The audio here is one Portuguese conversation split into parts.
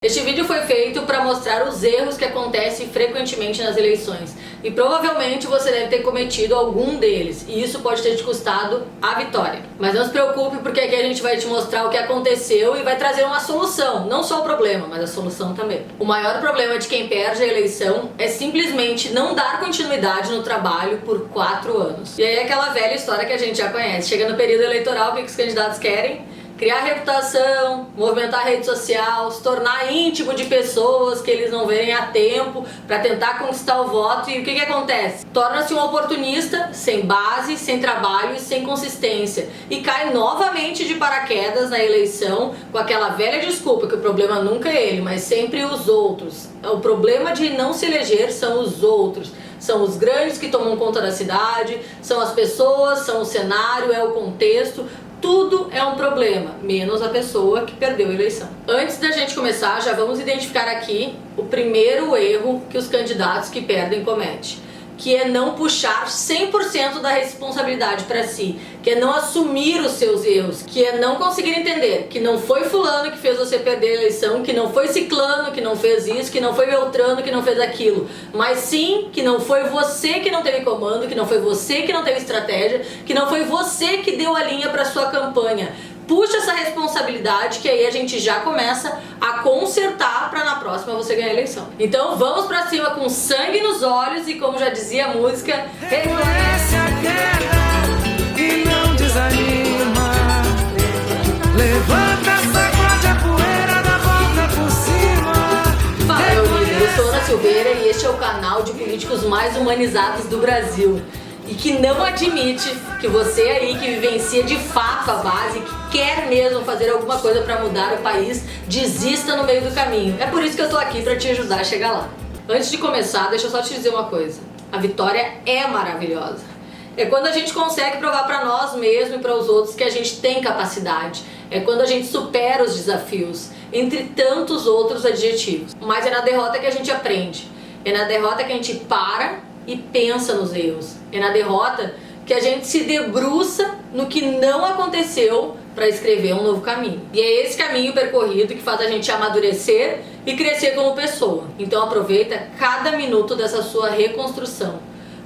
Este vídeo foi feito para mostrar os erros que acontecem frequentemente nas eleições e provavelmente você deve ter cometido algum deles e isso pode ter te custado a vitória. Mas não se preocupe porque aqui a gente vai te mostrar o que aconteceu e vai trazer uma solução, não só o problema, mas a solução também. O maior problema de quem perde a eleição é simplesmente não dar continuidade no trabalho por 4 anos. E aí é aquela velha história que a gente já conhece, chega no período eleitoral, o que os candidatos querem? Criar reputação, movimentar a rede social, se tornar íntimo de pessoas que eles não verem a tempo para tentar conquistar o voto. E o que acontece? Torna-se um oportunista sem base, sem trabalho e sem consistência e cai novamente de paraquedas na eleição com aquela velha desculpa que o problema nunca é ele, mas sempre os outros. O problema de não se eleger são os outros. São os grandes que tomam conta da cidade, são as pessoas, são o cenário, é o contexto. Tudo é um problema, menos a pessoa que perdeu a eleição. Antes da gente começar, já vamos identificar aqui o primeiro erro que os candidatos que perdem cometem, que é não puxar 100% da responsabilidade para si, que é não assumir os seus erros, que é não conseguir entender que não foi fulano que fez você perder a eleição, que não foi ciclano que não fez isso, que não foi beltrano que não fez aquilo, mas sim que não foi você que não teve comando, que não foi você que não teve estratégia, que não foi você que deu a linha para sua campanha. Puxa essa responsabilidade que aí a gente já começa a consertar para na próxima você ganhar a eleição. Então vamos pra cima com sangue nos olhos e como já dizia a música, reconhece a queda e não desanima. Levanta, sacode a poeira da volta por cima. Fala meu líder, eu sou Ana Silveira e este é o canal de políticos mais humanizados do Brasil. E que não admite que você aí que vivencia de fato a base, que quer mesmo fazer alguma coisa para mudar o país, desista no meio do caminho. É por isso que eu tô aqui para te ajudar a chegar lá. Antes de começar, deixa eu só te dizer uma coisa. A vitória é maravilhosa. É quando a gente consegue provar para nós mesmos e para os outros que a gente tem capacidade. É quando a gente supera os desafios, entre tantos outros adjetivos. Mas é na derrota que a gente aprende. É na derrota que a gente para e pensa nos erros. É na derrota que a gente se debruça no que não aconteceu para escrever um novo caminho. E é esse caminho percorrido que faz a gente amadurecer e crescer como pessoa. Então aproveita cada minuto dessa sua reconstrução,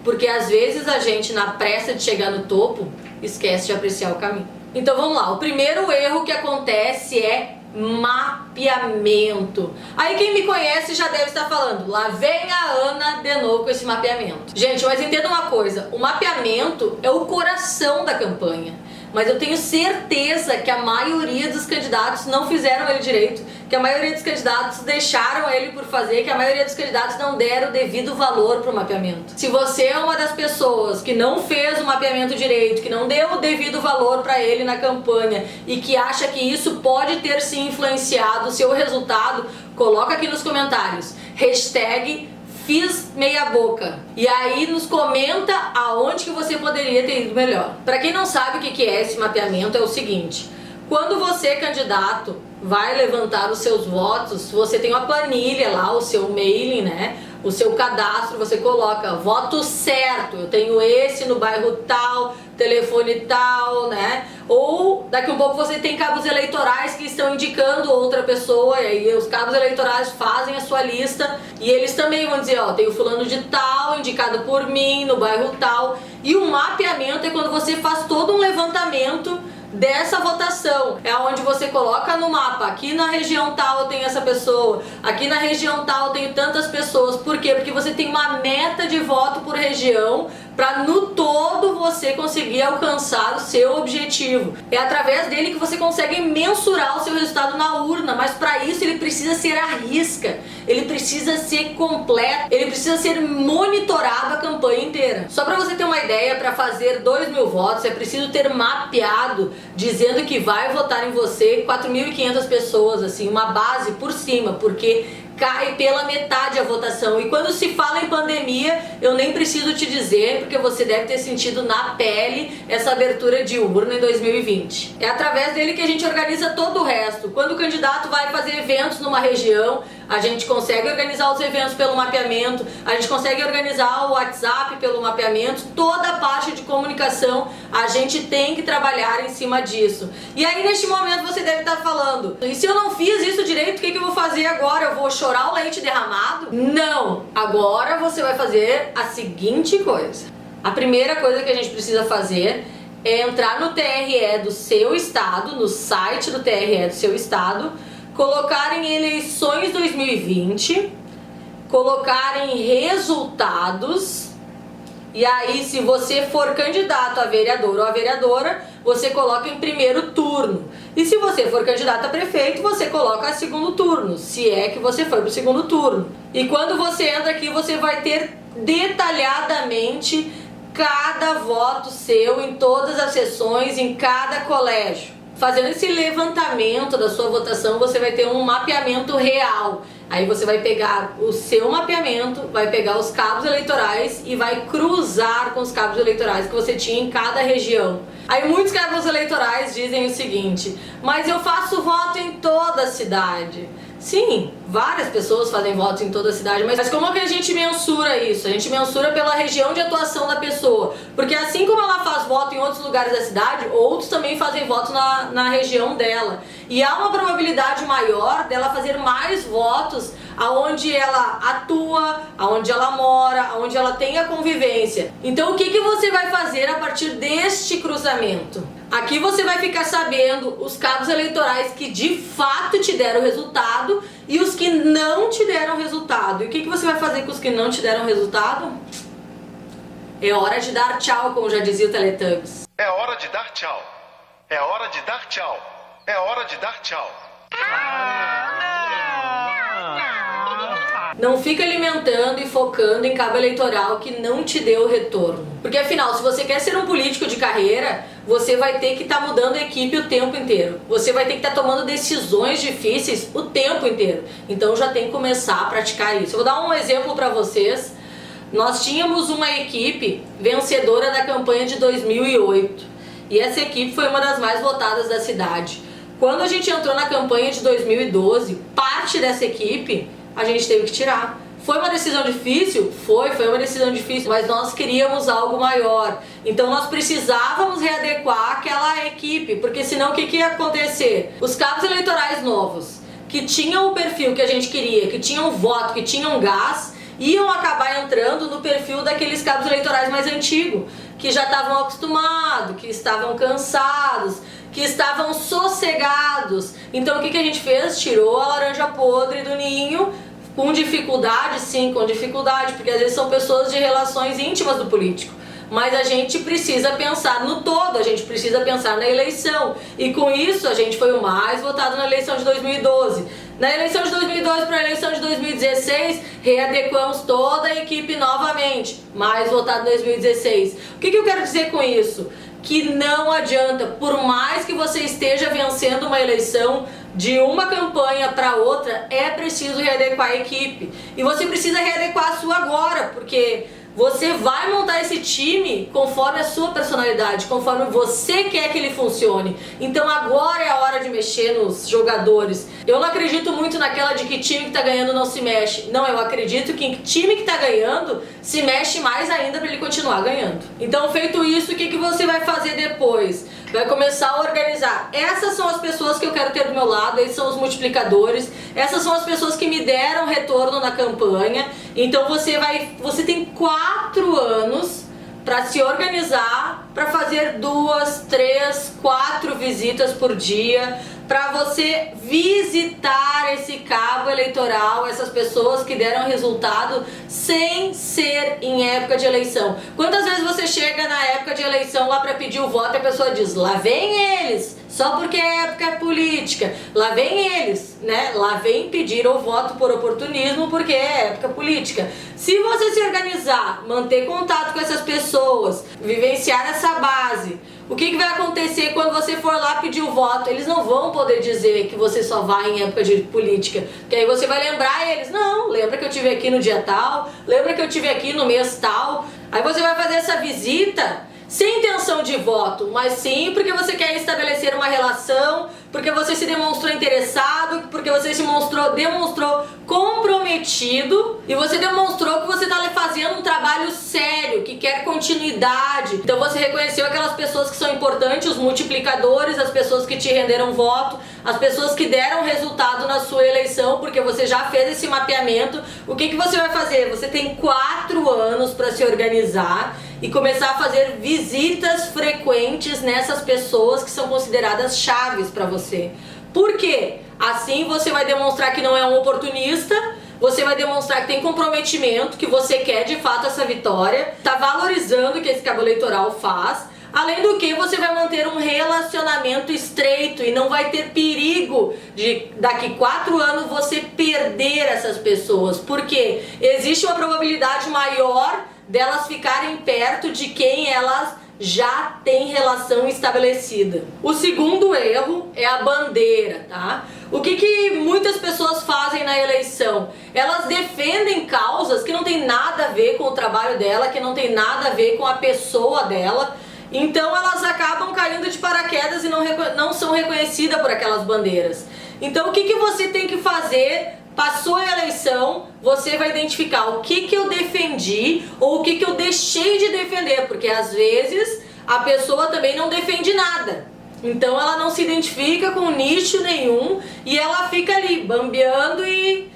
porque às vezes a gente, na pressa de chegar no topo, esquece de apreciar o caminho. Então vamos lá, o primeiro erro que acontece é mapeamento. Aí quem me conhece já deve estar falando, lá vem a Ana de novo com esse mapeamento. Gente, mas entenda uma coisa, o mapeamento é o coração da campanha. Mas eu tenho certeza que a maioria dos candidatos não fizeram ele direito, que a maioria dos candidatos deixaram ele por fazer, que a maioria dos candidatos não deram o devido valor para o mapeamento. Se você é uma das pessoas que não fez o mapeamento direito, que não deu o devido valor para ele na campanha e que acha que isso pode ter se influenciado o seu resultado, coloca aqui nos comentários, hashtag fiz meia boca. E aí nos comenta aonde que você poderia ter ido melhor. Para quem não sabe o que é esse mapeamento, é o seguinte: quando você, candidato, vai levantar os seus votos, você tem uma planilha lá, o seu mailing, né? O seu cadastro, você coloca voto certo, eu tenho esse no bairro tal, telefone tal, né? Ou daqui um pouco você tem cabos eleitorais que estão indicando outra pessoa, e aí os cabos eleitorais fazem a sua lista e eles também vão dizer, ó, tem o fulano de tal, indicado por mim, no bairro tal. E o mapeamento é quando você faz todo um levantamento dessa votação, é onde você coloca no mapa, aqui na região tal eu tenho essa pessoa, aqui na região tal eu tenho tantas pessoas. Por quê? Porque você tem uma meta de voto por região para no todo você conseguir alcançar o seu objetivo. É através dele que você consegue mensurar o seu resultado na urna, mas para isso ele precisa ser à risca, ele precisa ser completo, ele precisa ser monitorado a campanha inteira. Só para você ter uma ideia, para fazer 2.000 votos é preciso ter mapeado, dizendo que vai votar em você 4.500 pessoas, assim, uma base por cima, porque cai pela metade a votação. E quando se fala em pandemia, eu nem preciso te dizer, porque você deve ter sentido na pele essa abertura de urna em 2020. É através dele que a gente organiza todo o resto. Quando o candidato vai fazer eventos numa região, a gente consegue organizar os eventos pelo mapeamento, a gente consegue organizar o WhatsApp pelo mapeamento, toda a parte de comunicação a gente tem que trabalhar em cima disso. E aí neste momento você deve estar falando, e se eu não fiz isso direito, o que eu vou fazer agora? Eu vou chorar o leite derramado? Não! Agora você vai fazer a seguinte coisa. A primeira coisa que a gente precisa fazer é entrar no TRE do seu estado, no site do TRE do seu estado, colocar em eleições 2020, colocar em resultados, e aí se você for candidato a vereador ou a vereadora, você coloca em primeiro turno. E se você for candidato a prefeito, você coloca em segundo turno, se é que você foi para o segundo turno. E quando você entra aqui, você vai ter detalhadamente cada voto seu em todas as sessões, em cada colégio. Fazendo esse levantamento da sua votação, você vai ter um mapeamento real. Aí você vai pegar o seu mapeamento, vai pegar os cabos eleitorais e vai cruzar com os cabos eleitorais que você tinha em cada região. Aí muitos cabos eleitorais dizem o seguinte: mas eu faço voto em toda a cidade. Sim, várias pessoas fazem votos em toda a cidade, mas como é que a gente mensura isso? A gente mensura pela região de atuação da pessoa, porque assim como ela faz voto em outros lugares da cidade, outros também fazem voto na região dela. E há uma probabilidade maior dela fazer mais votos aonde ela atua, aonde ela mora, aonde ela tem a convivência. Então o que você vai fazer a partir deste cruzamento? Aqui você vai ficar sabendo os cabos eleitorais que de fato te deram resultado e os que não te deram resultado. E o que você vai fazer com os que não te deram resultado? É hora de dar tchau, como já dizia o Teletubbies. É hora de dar tchau. É hora de dar tchau. É hora de dar tchau. Não fica alimentando e focando em cabo eleitoral que não te deu retorno. Porque afinal, se você quer ser um político de carreira, você vai ter que estar mudando a equipe o tempo inteiro. Você vai ter que estar tomando decisões difíceis o tempo inteiro. Então já tem que começar a praticar isso. Eu vou dar um exemplo para vocês. Nós tínhamos uma equipe vencedora da campanha de 2008. E essa equipe foi uma das mais votadas da cidade. Quando a gente entrou na campanha de 2012, parte dessa equipe a gente teve que tirar. Foi uma decisão difícil? Foi uma decisão difícil, mas nós queríamos algo maior. Então nós precisávamos readequar aquela equipe, porque senão o que ia acontecer? Os cabos eleitorais novos, que tinham o perfil que a gente queria, que tinham voto, que tinham gás, iam acabar entrando no perfil daqueles cabos eleitorais mais antigos, que já estavam acostumados, que estavam cansados, que estavam sossegados. Então o que a gente fez? Tirou a laranja podre do ninho, com dificuldade, sim, com dificuldade, porque às vezes são pessoas de relações íntimas do político. Mas a gente precisa pensar no todo, a gente precisa pensar na eleição. E com isso a gente foi o mais votado na eleição de 2012. Na eleição de 2012 para a eleição de 2016, readequamos toda a equipe novamente, mais votado em 2016. O que eu quero dizer com isso? Que não adianta, por mais que você esteja vencendo uma eleição, de uma campanha para outra, é preciso readequar a equipe. E você precisa readequar a sua agora, porque você vai montar esse time conforme a sua personalidade, conforme você quer que ele funcione. Então agora é a hora de mexer nos jogadores. Eu não acredito muito naquela de que time que tá ganhando não se mexe. Não, eu acredito que time que tá ganhando se mexe mais ainda para ele continuar ganhando. Então, feito isso, o que você vai fazer depois? Vai começar a organizar. Essas são as pessoas que eu quero ter do meu lado, esses são os multiplicadores, essas são as pessoas que me deram retorno na campanha. Então você tem 4 anos para se organizar, para fazer 2, 3, 4 visitas por dia, para você visitar esse cabo eleitoral, essas pessoas que deram resultado sem ser em época de eleição. Quantas vezes você chega na época de eleição lá para pedir o voto e a pessoa diz: lá vem eles, só porque é época política, lá vem eles, né? Lá vem pedir o voto por oportunismo porque é época política. Se você se organizar, manter contato com essas pessoas, vivenciar essa base, o que vai acontecer quando você for lá pedir o voto? Eles não vão poder dizer que você só vai em época de política, porque aí você vai lembrar eles: não, lembra que eu estive aqui no dia tal, lembra que eu estive aqui no mês tal. Aí você vai fazer essa visita sem intenção de voto, mas sim porque você quer estabelecer uma relação porque você se demonstrou interessado, porque você se demonstrou comprometido e você demonstrou que você está fazendo um trabalho sério, que quer continuidade. Então você reconheceu aquelas pessoas que são importantes, os multiplicadores, as pessoas que te renderam voto, as pessoas que deram resultado na sua eleição, porque você já fez esse mapeamento. O que você vai fazer? Você tem 4 anos para se organizar e começar a fazer visitas frequentes nessas pessoas que são consideradas chaves para você. Por quê? Assim você vai demonstrar que não é um oportunista, você vai demonstrar que tem comprometimento, que você quer de fato essa vitória, tá valorizando o que esse cabo eleitoral faz. Além do que, você vai manter um relacionamento estreito e não vai ter perigo de daqui 4 anos você perder essas pessoas. Porque existe uma probabilidade maior delas ficarem perto de quem elas já têm relação estabelecida. O segundo erro é a bandeira, tá? O que muitas pessoas fazem na eleição? Elas defendem causas que não tem nada a ver com o trabalho dela, que não tem nada a ver com a pessoa dela. Então elas acabam caindo de paraquedas e não são reconhecidas por aquelas bandeiras. Então o que você tem que fazer? Passou a eleição, você vai identificar o que eu defendi ou o que eu deixei de defender, porque às vezes a pessoa também não defende nada. Então ela não se identifica com nicho nenhum e ela fica ali bambeando e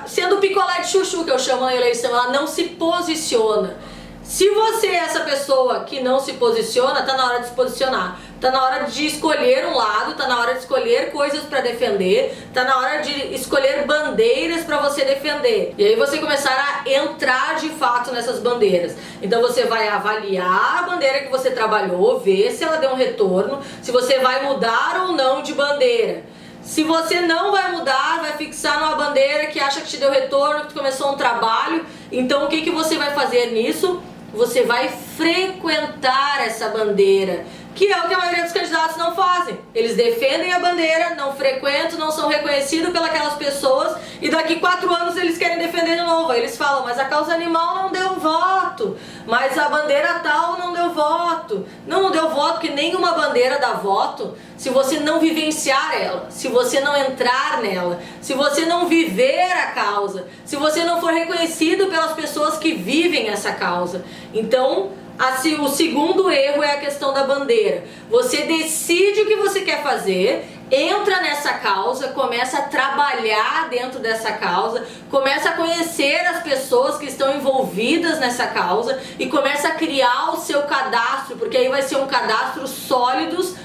sendo picolé de chuchu, que eu chamo na eleição, ela não se posiciona. Se você é essa pessoa que não se posiciona, tá na hora de se posicionar. Tá na hora de escolher um lado, tá na hora de escolher coisas para defender, tá na hora de escolher bandeiras para você defender. E aí você começar a entrar de fato nessas bandeiras. Então você vai avaliar a bandeira que você trabalhou, ver se ela deu um retorno, se você vai mudar ou não de bandeira. Se você não vai mudar, vai fixar numa bandeira que acha que te deu retorno, que tu começou um trabalho, então o que você vai fazer nisso? Você vai frequentar essa bandeira, que é o que a maioria dos candidatos não fazem. Eles defendem a bandeira, não frequentam, não são reconhecidos pelas pessoas e daqui 4 anos eles querem defender de novo. Aí eles falam, mas a causa animal não deu voto, mas a bandeira tal não deu voto. Não deu voto porque nenhuma bandeira dá voto se você não vivenciar ela, se você não entrar nela, se você não viver a causa, se você não for reconhecido pelas pessoas que vivem essa causa. Então, assim, o segundo erro é a questão da bandeira. Você decide o que você quer fazer, entra nessa causa, começa a trabalhar dentro dessa causa, começa a conhecer as pessoas que estão envolvidas nessa causa e começa a criar o seu cadastro, porque aí vai ser um cadastro sólido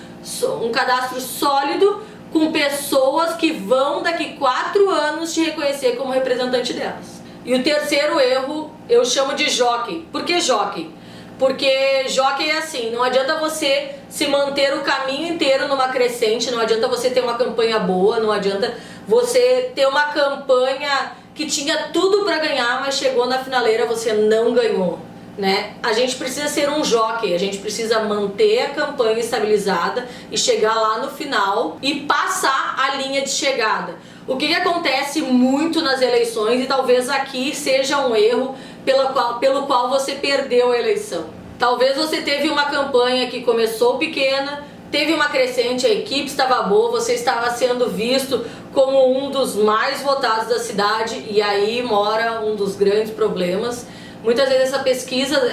com pessoas que vão daqui 4 anos te reconhecer como representante delas. E o terceiro erro eu chamo de jockey. Por que jockey? Porque jockey é assim, não adianta você se manter o caminho inteiro numa crescente, não adianta você ter uma campanha boa, não adianta você ter uma campanha que tinha tudo para ganhar, mas chegou na finaleira você não ganhou, né? A gente precisa ser um jockey, a gente precisa manter a campanha estabilizada e chegar lá no final e passar a linha de chegada. O que acontece muito nas eleições, e talvez aqui seja um erro pelo qual você perdeu a eleição. Talvez você teve uma campanha que começou pequena, teve uma crescente, a equipe estava boa, você estava sendo visto como um dos mais votados da cidade, e aí mora um dos grandes problemas. Muitas vezes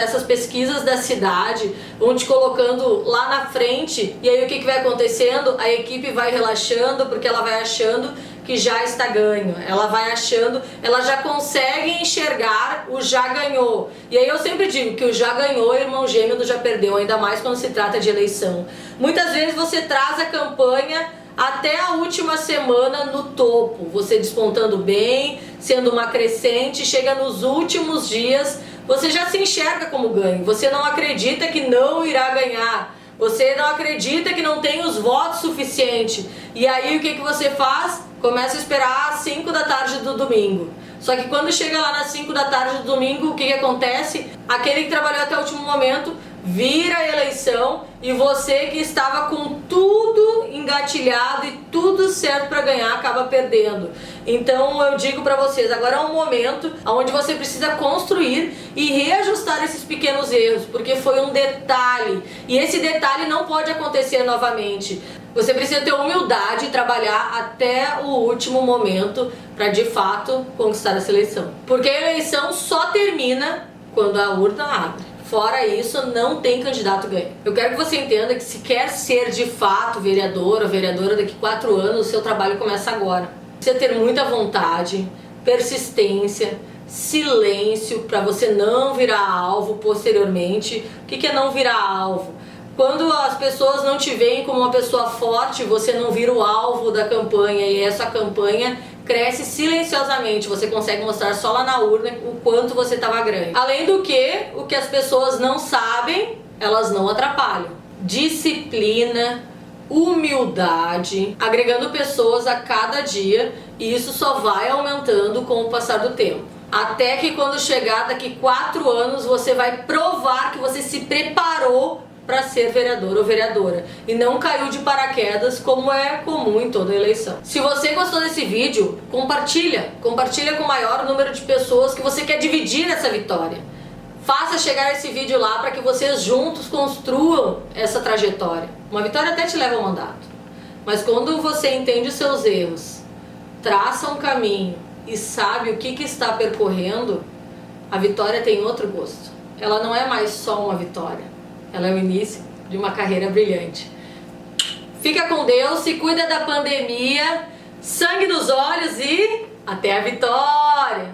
essas pesquisas da cidade vão te colocando lá na frente, e aí o que vai acontecendo? A equipe vai relaxando porque ela vai achando que já está ganho, ela já consegue enxergar o já ganhou. E aí eu sempre digo que o já ganhou é irmão gêmeo do já perdeu, ainda mais quando se trata de eleição. Muitas vezes você traz a campanha até a última semana no topo, você despontando bem, sendo uma crescente, chega nos últimos dias, você já se enxerga como ganho, você não acredita que não irá ganhar, você não acredita que não tem os votos suficientes. E aí o que você faz? Começa a esperar às 5 da tarde do domingo. Só que quando chega lá nas 5 da tarde do domingo, o que acontece? Aquele que trabalhou até o último momento vira a eleição e você que estava com tudo engatilhado e tudo certo para ganhar acaba perdendo. Então eu digo para vocês, agora é um momento onde você precisa construir e reajustar esses pequenos erros, porque foi um detalhe e esse detalhe não pode acontecer novamente. Você precisa ter humildade e trabalhar até o último momento para de fato conquistar essa eleição. Porque a eleição só termina quando a urna abre. Fora isso, não tem candidato ganho. Eu quero que você entenda que se quer ser de fato vereador ou vereadora daqui 4 anos, o seu trabalho começa agora. Precisa ter muita vontade, persistência, silêncio para você não virar alvo posteriormente. O que é não virar alvo? Quando as pessoas não te veem como uma pessoa forte, você não vira o alvo da campanha e essa campanha cresce silenciosamente. Você consegue mostrar só lá na urna o quanto você estava grande. Além do que, o que as pessoas não sabem, elas não atrapalham. Disciplina, humildade, agregando pessoas a cada dia, e isso só vai aumentando com o passar do tempo. Até que quando chegar daqui 4 anos, você vai provar que você se preparou para ser vereador ou vereadora e não caiu de paraquedas, como é comum em toda eleição. Se você gostou desse vídeo, compartilha com o maior número de pessoas que você quer dividir essa vitória. Faça chegar esse vídeo lá para que vocês juntos construam essa trajetória. Uma vitória até te leva ao mandato, mas quando você entende os seus erros, traça um caminho e sabe o que está percorrendo, a vitória tem outro gosto. Ela não é mais só uma vitória, ela é o início de uma carreira brilhante. Fica com Deus, se cuida da pandemia, sangue nos olhos e até a vitória!